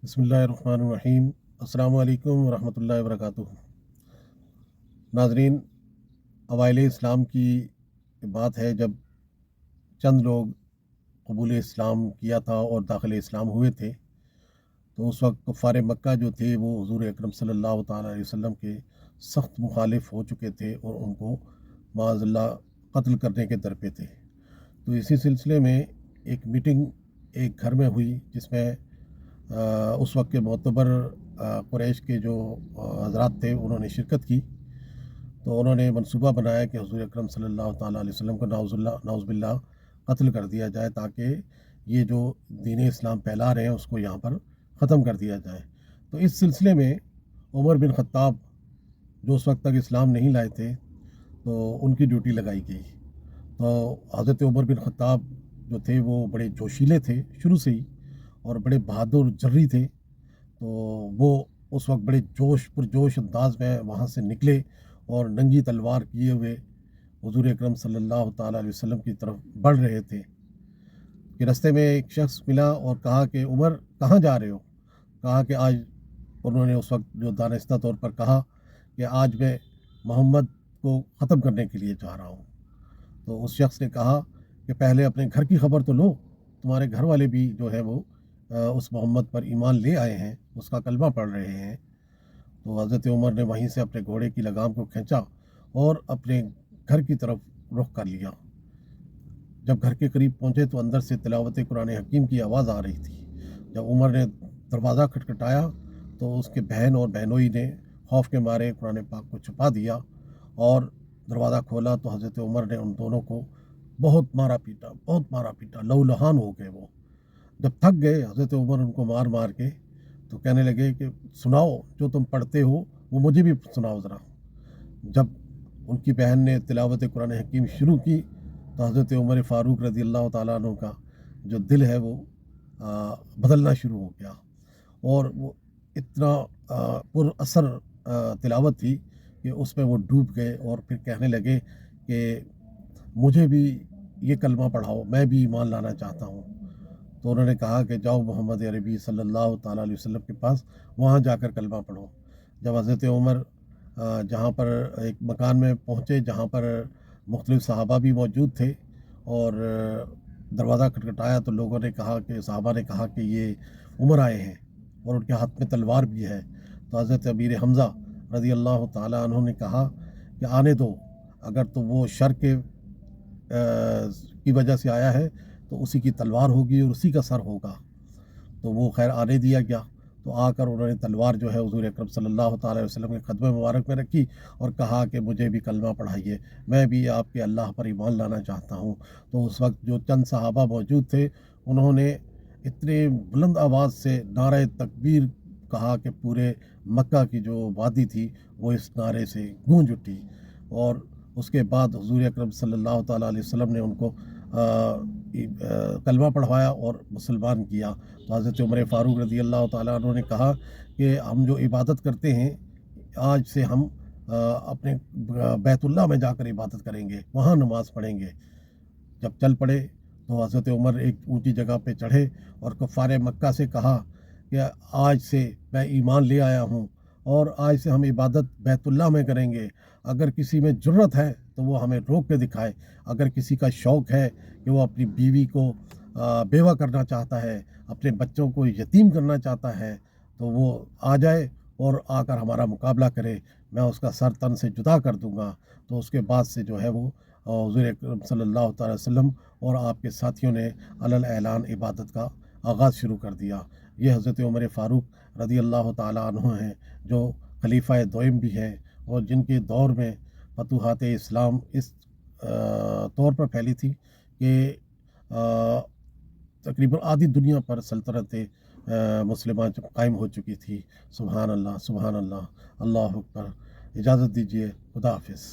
बिस्मिल्लाहिर्रहमानिर्रहीम। अस्सलाम वालेकुम वरहमतुल्लाहि वबरकातुहू। नाज़रीन, अवाइल इस्लाम की बात है जब चंद लोग कबूल इस्लाम किया था और दाखिल इस्लाम हुए थे, तो उस वक्त कुफ़ार मक्का जो थे वो हुज़ूर अकरम सल्लल्लाहु ताला अलैहि वसल्लम के सख्त मुखालिफ हो चुके थे और उनको माअज़ल्लाह कत्ल करने के दर पे थे। तो इसी सिलसिले में एक मीटिंग एक घर में हुई जिसमें उस वक्त के मोतबर कुरैश के जो हज़रात थे उन्होंने शिरकत की। तो उन्होंने मनसूबा बनाया कि हुज़ूर अकरम सल्लल्लाहु ताला अलैहि वसल्लम को नाउज़ुबिल्लाह कत्ल कर दिया जाए, ताकि ये जो दीन इस्लाम फैला रहे हैं उसको यहाँ पर ख़त्म कर दिया जाए। तो इस सिलसिले में उमर बिन ख़त्ताब, जो उस वक्त तक इस्लाम नहीं लाए थे, तो उनकी ड्यूटी लगाई गई। तो हज़रत उमर बिन ख़त्ताब जो थे वो बड़े जोशीले थे शुरू से ही और बड़े बहादुर जर्री थे। तो वो उस वक्त बड़े पुरजोश अंदाज में वहाँ से निकले और नंगी तलवार किए हुए हुज़ूर अकरम सल्लल्लाहु ताला अलैहि वसल्लम की तरफ बढ़ रहे थे कि रास्ते में एक शख्स मिला और कहा कि उमर, कहाँ जा रहे हो? कहा कि आज, उन्होंने उस वक्त जो दानिस्ता तौर पर कहा कि आज मैं मोहम्मद को ख़त्म करने के लिए जा रहा हूँ। तो उस शख्स ने कहा कि पहले अपने घर की खबर तो लो, तुम्हारे घर वाले भी जो है वो उस मोहम्मद पर ईमान ले आए हैं, उसका कलमा पढ़ रहे हैं। तो हज़रत उमर ने वहीं से अपने घोड़े की लगाम को खींचा और अपने घर की तरफ रुख कर लिया। जब घर के करीब पहुंचे तो अंदर से तिलावत कुरान हकीम की आवाज़ आ रही थी। जब उमर ने दरवाज़ा खटखटाया तो उसके बहन और बहनोई ने खौफ के मारे कुरान पाक को छुपा दिया और दरवाज़ा खोला तो हज़रत उमर ने उन दोनों को बहुत मारा पीटा, बहुत मारा पीटा, लहूलुहान हो गए वो। जब थक गए हज़रत उमर उनको मार मार के, तो कहने लगे कि सुनाओ, जो तुम पढ़ते हो वो मुझे भी सुनाओ ज़रा। जब उनकी बहन ने तिलावत कुरान हकीम शुरू की तो हज़रत उमर फ़ारूक रज़ी अल्लाह ताला अन्हु का जो दिल है वो बदलना शुरू हो गया और वो इतना पुरअसर तिलावत थी कि उसमें वो डूब गए और फिर कहने लगे कि मुझे भी ये कलमा पढ़ाओ, मैं भी ईमान लाना चाहता हूँ। तो उन्होंने कहा कि जाओ मोहम्मद अरबी सल्लल्लाहु ताला अलैहि वसल्लम के पास, वहाँ जाकर कलमा पढ़ो। जब हज़रत उमर जहाँ पर एक मकान में पहुँचे जहाँ पर मुख्तलिफ़ सहाबा भी मौजूद थे और दरवाज़ा खटखटाया तो लोगों ने कहा कि सहाबा ने कहा कि ये उमर आए हैं और उनके हाथ में तलवार भी है। तो हज़रत अमीर हमज़ा रज़ी अल्लाह ताला अन्हु ने कहा कि आने दो, अगर तो वो शर के की वजह से आया है तो उसी की तलवार होगी और उसी का सर होगा। तो वो खैर आने दिया गया। तो आकर उन्होंने तलवार जो है हुज़ूर अकरम सल्लल्लाहु ताला अलैहि वसल्लम के ख़दमे मुबारक में रखी और कहा कि मुझे भी कलमा पढ़ाइए, मैं भी आपके अल्लाह पर ईमान लाना चाहता हूँ। तो उस वक्त जो चंद सहाबा मौजूद थे उन्होंने इतने बुलंद आवाज़ से नारे तकबीर कहा कि पूरे मक्का की जो वादी थी वो इस नारे से गूंज उठी। और उसके बाद हुज़ूर अकरम सल्लल्लाहु ताला अलैहि वसल्लम ने उनको कलमा पढ़वाया और मुसलमान किया। तो हज़रत उमर फ़ारूक रज़ी अल्लाह ताला अन्हु ने कहा कि हम जो इबादत करते हैं, आज से हम अपने बैतुल्लाह में जाकर इबादत करेंगे, वहाँ नमाज़ पढ़ेंगे। जब चल पड़े तो हज़रत उमर एक ऊंची जगह पे चढ़े और कुफ़ार मक्का से कहा कि आज से मैं ईमान ले आया हूँ और आज से हम इबादत बैतुल्लाह में करेंगे। अगर किसी में जुर्रत है तो वो हमें रोक के दिखाए। अगर किसी का शौक़ है कि वो अपनी बीवी को बेवा करना चाहता है, अपने बच्चों को यतीम करना चाहता है, तो वो आ जाए और आकर हमारा मुकाबला करे, मैं उसका सर तन से जुदा कर दूँगा। तो उसके बाद से जो है वो हुज़ूर अकरम सल्लल्लाहु अलैहि वसल्लम और आपके साथियों ने अलल ऐलान इबादत का आगाज़ शुरू कर दिया। ये हज़रत उमर फ़ारूक रज़ी अल्लाह ताला अन्हु हैं, जो खलीफ़ा दोयम भी हैं और जिनके दौर में फतूहात इस्लाम इस तौर पर फैली थी कि तकरीबन आधी दुनिया पर सल्तनत मुस्लिमा जब कायम हो चुकी थी। सुबहान अल्लाह, सुबहान अल्लाह, अल्लाहु अकबर। इजाज़त दीजिए, खुदा हाफ़िज़।